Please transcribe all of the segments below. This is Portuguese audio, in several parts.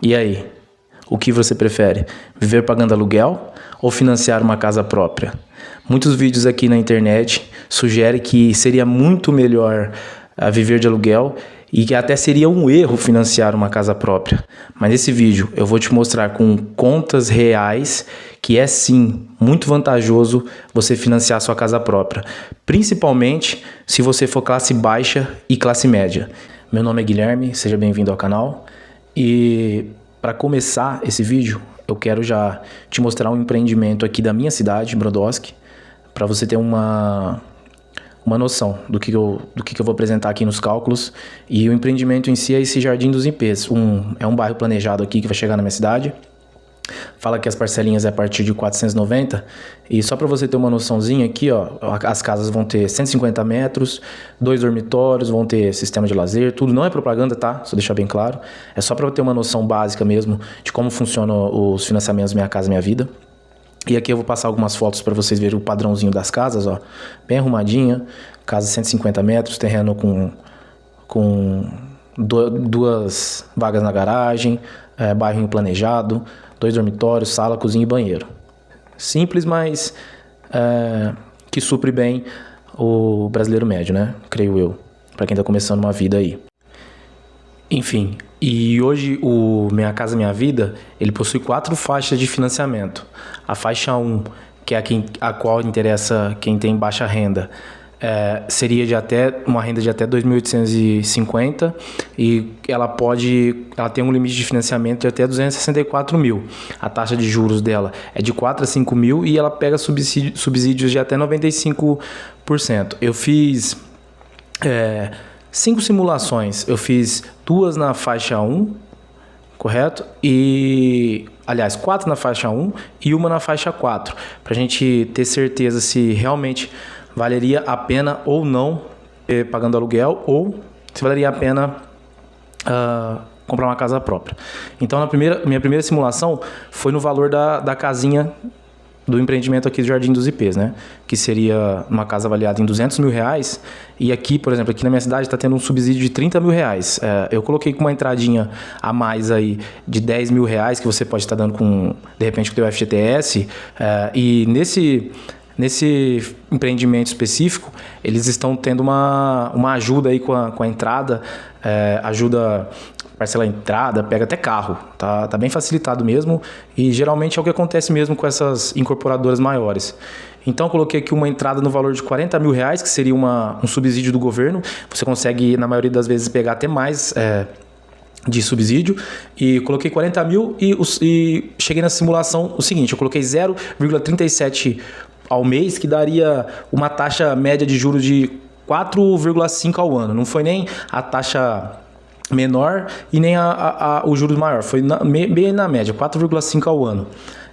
E aí, o que você prefere? Viver pagando aluguel ou financiar uma casa própria? Muitos vídeos aqui na internet sugerem que seria muito melhor viver de aluguel e que até seria um erro financiar uma casa própria. Mas nesse vídeo eu vou te mostrar com contas reais que é sim muito vantajoso você financiar sua casa própria, principalmente se você for classe baixa e classe média. Meu nome é Guilherme, seja bem-vindo ao canal. E para começar esse vídeo, eu quero já te mostrar um empreendimento aqui da minha cidade, Brodowski, para você ter uma noção do que eu vou apresentar aqui nos cálculos. E o empreendimento em si é esse Jardim dos Ipês, é um bairro planejado aqui que vai chegar na minha cidade. Fala que as parcelinhas é a partir de 490. E só para você ter uma noçãozinha aqui, ó, as casas vão ter 150 metros, 2 dormitórios, vão ter sistema de lazer, tudo não é propaganda, tá? Só deixar bem claro. É só para ter uma noção básica mesmo de como funcionam os financiamentos Minha Casa Minha Vida. E aqui eu vou passar algumas fotos para vocês verem o padrãozinho das casas, ó. Bem arrumadinha, casa 150 metros, terreno com 2 vagas na garagem, bairro planejado, 2 dormitórios, sala, cozinha e banheiro. Simples, mas que supre bem o brasileiro médio, né? Creio eu, para quem está começando uma vida aí. Enfim, e hoje o Minha Casa Minha Vida, ele possui 4 faixas de financiamento. A faixa 1, que é a qual interessa quem tem baixa renda, seria uma renda de até 2.850 e ela tem um limite de financiamento de até 264 mil. A taxa de juros dela é de 4 a 5 mil e ela pega subsídios de até 95%. Eu fiz 5 simulações. Eu fiz 2 na faixa 1, correto? Aliás, 4 na faixa 1 e 1 na faixa 4, para a gente ter certeza se realmente valeria a pena ou não pagando aluguel, ou se valeria a pena comprar uma casa própria. Então, minha primeira simulação foi no valor da casinha do empreendimento aqui do Jardim dos Ipês, né? Que seria uma casa avaliada em 200 mil reais. E aqui, por exemplo, aqui na minha cidade está tendo um subsídio de 30 mil reais. Eu coloquei com uma entradinha a mais aí de 10 mil reais, que você pode estar dando de repente, com o teu FGTS. E nesse empreendimento específico, eles estão tendo uma ajuda aí com a entrada, ajuda, parcela a entrada, pega até carro, tá bem facilitado mesmo, e geralmente é o que acontece mesmo com essas incorporadoras maiores. Então eu coloquei aqui uma entrada no valor de 40 mil reais, que seria um subsídio do governo. Você consegue, na maioria das vezes, pegar até mais de subsídio, e coloquei 40 mil e cheguei na simulação o seguinte: eu coloquei 0,37 ao mês, que daria uma taxa média de juros de 4,5 ao ano. Não foi nem a taxa menor e nem o juros maior, foi bem na média, 4,5 ao ano.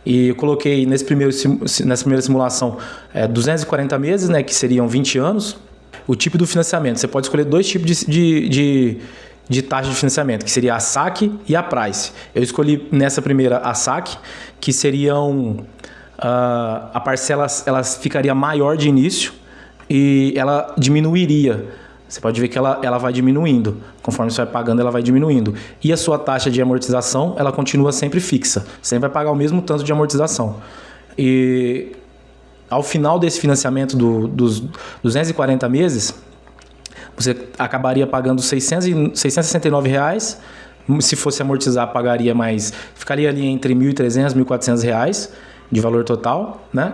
E eu coloquei nessa primeira simulação 240 meses, né, que seriam 20 anos. O tipo do financiamento, você pode escolher 2 tipos de taxa de financiamento, que seria a saque e a price. Eu escolhi nessa primeira a saque, que seriam a parcela, ela ficaria maior de início e ela diminuiria. Você pode ver que ela vai diminuindo. Conforme você vai pagando, ela vai diminuindo. E a sua taxa de amortização, ela continua sempre fixa. Você sempre vai pagar o mesmo tanto de amortização. E ao final desse financiamento dos 240 meses, você acabaria pagando R$ 669 reais. Se fosse amortizar, pagaria mais. Ficaria ali entre R$ 1.300 e R$ 1.400 reais de valor total, né?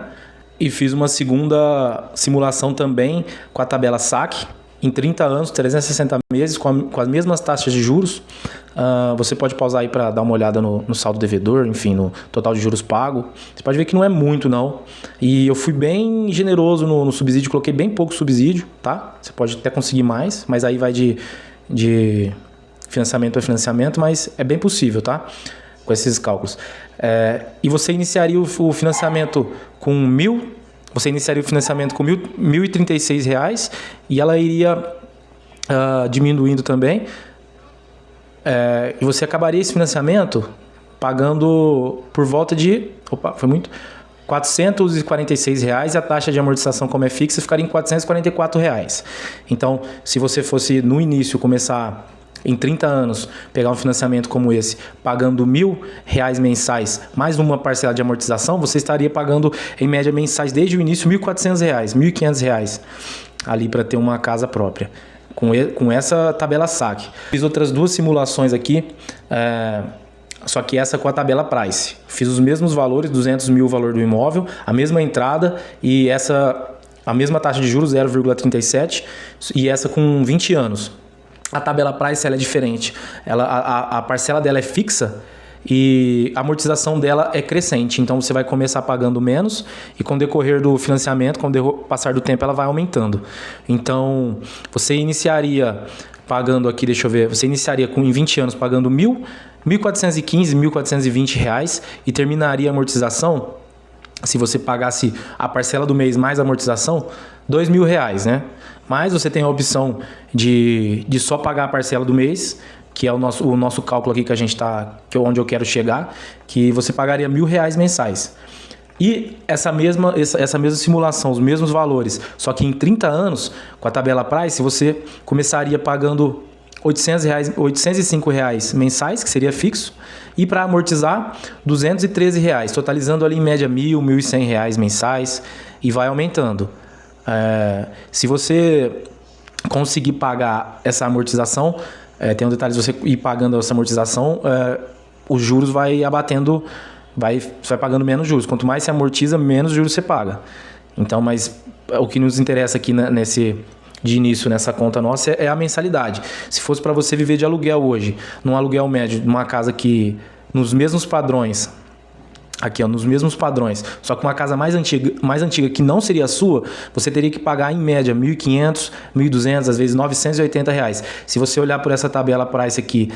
E fiz uma segunda simulação também com a tabela saque, em 30 anos, 360 meses, com as mesmas taxas de juros. Você pode pausar aí para dar uma olhada no saldo devedor, enfim, no total de juros pago. Você pode ver que não é muito, não. E eu fui bem generoso no subsídio, coloquei bem pouco subsídio, tá? Você pode até conseguir mais, mas aí vai de financiamento a financiamento, mas é bem possível, tá? Com esses cálculos. E você iniciaria o financiamento com Você iniciaria o financiamento com R$ 1.036 e ela iria diminuindo também. E você acabaria esse financiamento pagando por volta de... foi muito... R$ 446 reais, e a taxa de amortização, como é fixa, ficaria em R$ 444 reais. Então, se você fosse no início começar em 30 anos, pegar um financiamento como esse, pagando R$ 1.000 mensais, mais uma parcela de amortização, você estaria pagando, em média, mensais desde o início, R$ 1.400, R$ 1.500, ali para ter uma casa própria, com essa tabela saque. Fiz outras duas simulações aqui, só que essa com a tabela price. Fiz os mesmos valores, 200 mil o valor do imóvel, a mesma entrada e a mesma taxa de juros, 0,37, e essa com 20 anos. A tabela price ela é diferente. A parcela dela é fixa e a amortização dela é crescente. Então você vai começar pagando menos e com o decorrer do financiamento, com o passar do tempo, ela vai aumentando. Então você iniciaria pagando aqui, deixa eu ver, você iniciaria em 20 anos pagando R$ 1.415, R$ 1.420 e terminaria a amortização, se você pagasse a parcela do mês mais a amortização, R$ 2.000, né? Mas você tem a opção de só pagar a parcela do mês, que é o nosso cálculo aqui que a gente onde eu quero chegar, que você pagaria R$ 1.000 mensais. E essa mesma simulação, os mesmos valores, só que em 30 anos, com a tabela price, você começaria pagando R$ 805 mensais, que seria fixo, e para amortizar, R$ 213, totalizando ali em média R$ 1.000, R$ 1.100 mensais, e vai aumentando. Se você conseguir pagar essa amortização, tem um detalhe, se você ir pagando essa amortização, os juros vai abatendo, você vai pagando menos juros. Quanto mais você amortiza, menos juros você paga. Então, mas o que nos interessa aqui de início nessa conta nossa é a mensalidade. Se fosse para você viver de aluguel hoje, num aluguel médio, numa casa que nos mesmos padrões, aqui ó, nos mesmos padrões, só que uma casa mais antiga que não seria a sua, você teria que pagar em média R$ 1.500, R$ 1.200, às vezes R$ 980. Se você olhar por essa tabela price aqui,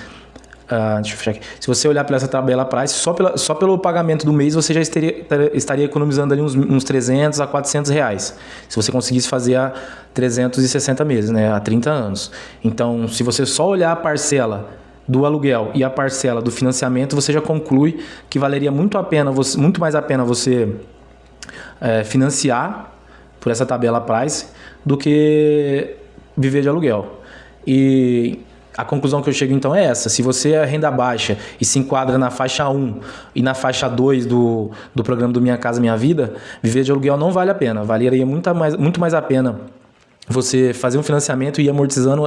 deixa eu fechar aqui. Se você olhar para essa tabela price, só pelo pagamento do mês você já estaria economizando ali uns 300 a 400 reais. Se você conseguisse fazer a 360 meses, né, a 30 anos. Então, se você só olhar a parcela do aluguel e a parcela do financiamento, você já conclui que valeria muito mais a pena você financiar por essa tabela price do que viver de aluguel. E a conclusão que eu chego então é essa: se você é renda baixa e se enquadra na faixa 1 e na faixa 2 do programa do Minha Casa Minha Vida, viver de aluguel não vale a pena. Valeria muito mais a pena você fazer um financiamento e ir amortizando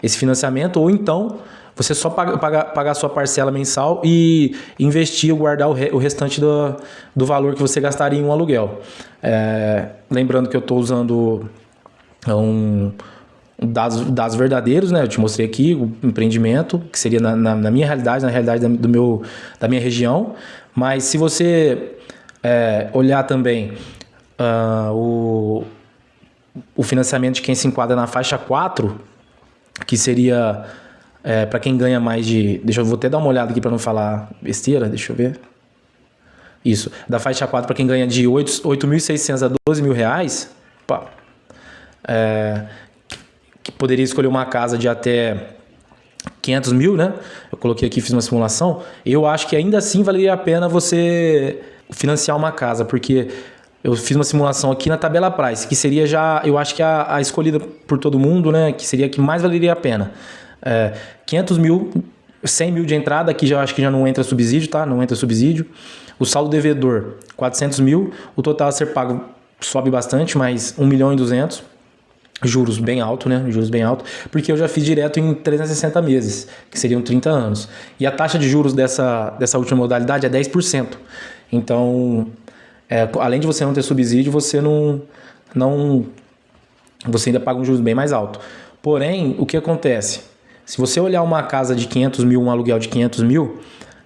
esse financiamento, ou então você só pagar a sua parcela mensal e investir ou guardar o restante do valor que você gastaria em um aluguel. Lembrando que eu estou usando dados verdadeiros, né? Eu te mostrei aqui o empreendimento, que seria na minha realidade, na realidade da minha região. Mas se você olhar também o financiamento de quem se enquadra na faixa 4, que seria para quem ganha mais de... eu vou até dar uma olhada aqui para não falar besteira, deixa eu ver. Isso, da faixa 4 para quem ganha de 8.600 a 12 mil reais, que poderia escolher uma casa de até 500 mil, né? Eu coloquei aqui, fiz uma simulação. Eu acho que ainda assim valeria a pena você financiar uma casa, porque eu fiz uma simulação aqui na tabela price, que seria eu acho que a escolhida por todo mundo, né? Que seria a que mais valeria a pena. 500 mil, 100 mil de entrada, aqui acho que já não entra subsídio, tá? Não entra subsídio. O saldo devedor, 400 mil. O total a ser pago sobe bastante, mas 1.200.000. Juros bem alto, né? Juros bem alto, porque eu já fiz direto em 360 meses, que seriam 30 anos. E a taxa de juros dessa última modalidade é 10%. Então, além de você não ter subsídio, você você ainda paga um juros bem mais alto. Porém, o que acontece? Se você olhar uma casa de 500 mil, um aluguel de 500 mil,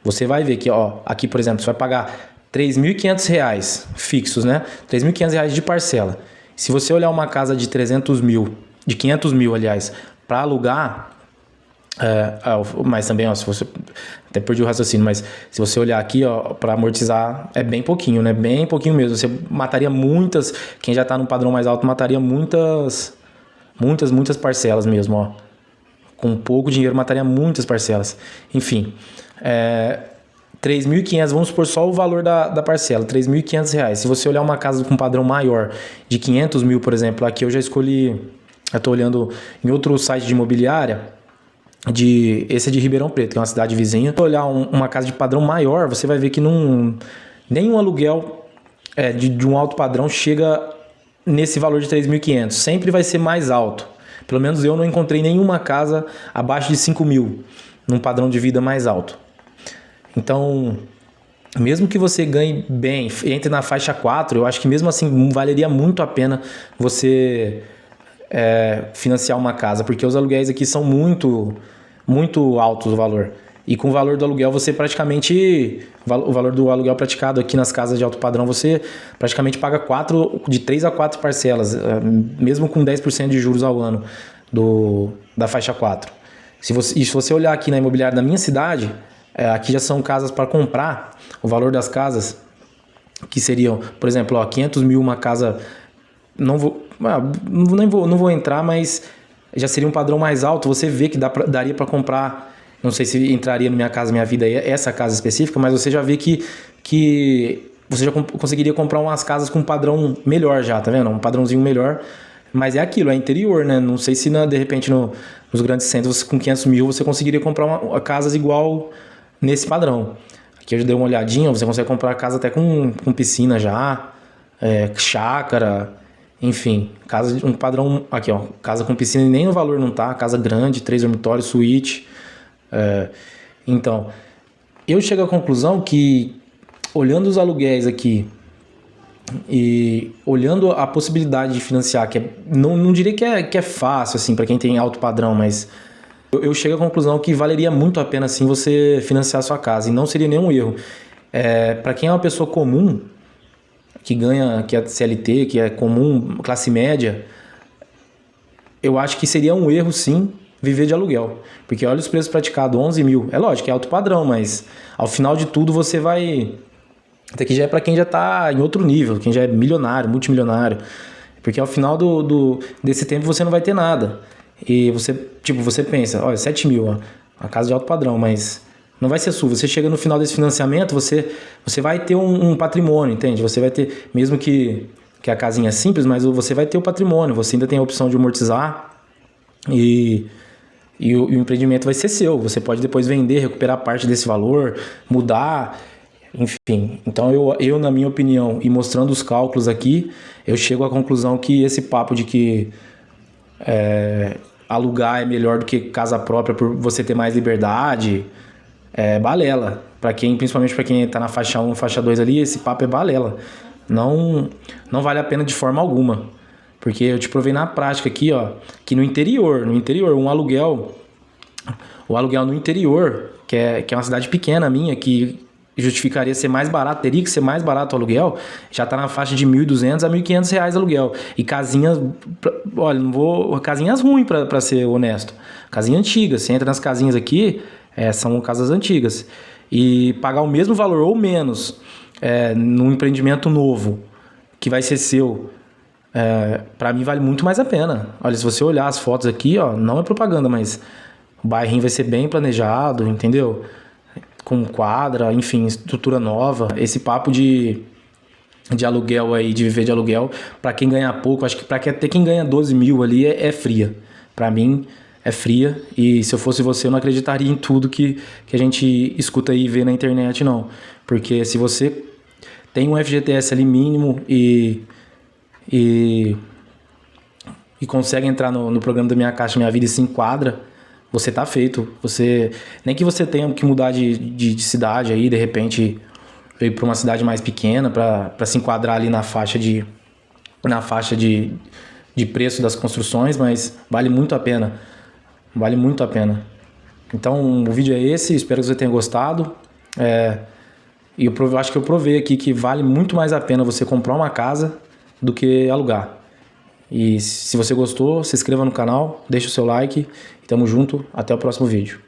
você vai ver que, aqui, por exemplo, você vai pagar R$ 3.500 fixos, né? R$ 3.500 de parcela. Se você olhar uma casa de 300 mil, de 500 mil, aliás, para alugar, mas também, se você... Até perdi o raciocínio, mas se você olhar aqui, para amortizar, é bem pouquinho, né? Bem pouquinho mesmo. Você mataria quem já está no padrão mais alto, mataria muitas parcelas mesmo, Com pouco dinheiro, mataria muitas parcelas. Enfim, 3.500, vamos supor só o valor da parcela, R$ 3.500. Se você olhar uma casa com padrão maior, de 500 mil, por exemplo, aqui eu já escolhi Eu estou olhando em outro site de imobiliária, esse é de Ribeirão Preto, que é uma cidade vizinha. Se olhar uma casa de padrão maior, você vai ver que nenhum aluguel de um alto padrão chega nesse valor de 3.500. Sempre vai ser mais alto. Pelo menos eu não encontrei nenhuma casa abaixo de 5.000, num padrão de vida mais alto. Então, mesmo que você ganhe bem, entre na faixa 4, eu acho que mesmo assim valeria muito a pena você financiar uma casa, porque os aluguéis aqui são muito, muito altos o valor. E com o valor do aluguel, você praticamente... O valor do aluguel praticado aqui nas casas de alto padrão, você praticamente paga de 3 a 4 parcelas, mesmo com 10% de juros ao ano da faixa 4. Se você olhar aqui na imobiliária da minha cidade, aqui já são casas para comprar. O valor das casas, que seriam, por exemplo, 500 mil uma casa... Não vou entrar, mas já seria um padrão mais alto. Você vê que daria para comprar... Não sei se entraria no Minha Casa Minha Vida essa casa específica, mas você já vê que você já conseguiria comprar umas casas com um padrão melhor já, tá vendo? Um padrãozinho melhor. Mas é aquilo, é interior, né? Não sei se de repente nos grandes centros com 500 mil você conseguiria comprar casas igual nesse padrão. Aqui eu já dei uma olhadinha, você consegue comprar casa até com piscina já, chácara, enfim. Um padrão, aqui ó, casa com piscina e nem no valor não tá, casa grande, 3 dormitórios, suíte. Então, eu chego à conclusão que, olhando os aluguéis aqui e olhando a possibilidade de financiar, que não diria que é fácil assim para quem tem alto padrão, mas eu chego à conclusão que valeria muito a pena sim você financiar a sua casa e não seria nenhum erro. Para quem é uma pessoa comum, que é CLT, que é comum, classe média, eu acho que seria um erro sim viver de aluguel, porque olha os preços praticados, 11 mil, é lógico que é alto padrão, mas ao final de tudo você vai, até que já é para quem já está em outro nível, quem já é milionário, multimilionário, porque ao final desse tempo você não vai ter nada, e você pensa, olha, 7 mil, ó, uma casa de alto padrão, mas não vai ser sua, você chega no final desse financiamento, você vai ter um patrimônio, entende? Você vai ter, mesmo que a casinha é simples, mas você vai ter o patrimônio, você ainda tem a opção de amortizar, e o empreendimento vai ser seu. Você pode depois vender, recuperar parte desse valor, mudar, enfim. Então eu na minha opinião, e mostrando os cálculos aqui, eu chego à conclusão que esse papo de que alugar é melhor do que casa própria por você ter mais liberdade, é balela. Principalmente para quem está na faixa 1, faixa 2 ali, esse papo é balela. Não vale a pena de forma alguma. Porque eu te provei na prática aqui, ó, que no interior, o aluguel no interior, que é uma cidade pequena minha, que justificaria ser mais barato, teria que ser mais barato o aluguel, já está na faixa de R$ 1.200 a R$ 1.500 aluguel. E casinhas, olha, casinhas ruins para ser honesto. Casinha antiga, você entra nas casinhas aqui, são casas antigas. E pagar o mesmo valor ou menos num empreendimento novo, que vai ser seu, para mim vale muito mais a pena. Olha, se você olhar as fotos aqui, ó, não é propaganda, mas o bairrinho vai ser bem planejado, entendeu? Com quadra, enfim, estrutura nova. Esse papo de aluguel aí, de viver de aluguel, para quem ganha pouco, acho que para até quem ganha 12 mil ali é fria. Para mim é fria, e se eu fosse você eu não acreditaria em tudo que a gente escuta aí e vê na internet não. Porque se você tem um FGTS ali mínimo e consegue entrar no programa da Minha Caixa Minha Vida e se enquadra, você tá feito. Nem que você tenha que mudar de cidade aí, de repente veio para uma cidade mais pequena para se enquadrar ali na faixa de preço das construções, mas vale muito a pena. Vale muito a pena. Então o vídeo é esse, espero que você tenha gostado. E eu acho que eu provei aqui que vale muito mais a pena você comprar uma casa do que alugar. E se você gostou, se inscreva no canal, deixa o seu like e tamo junto, até o próximo vídeo.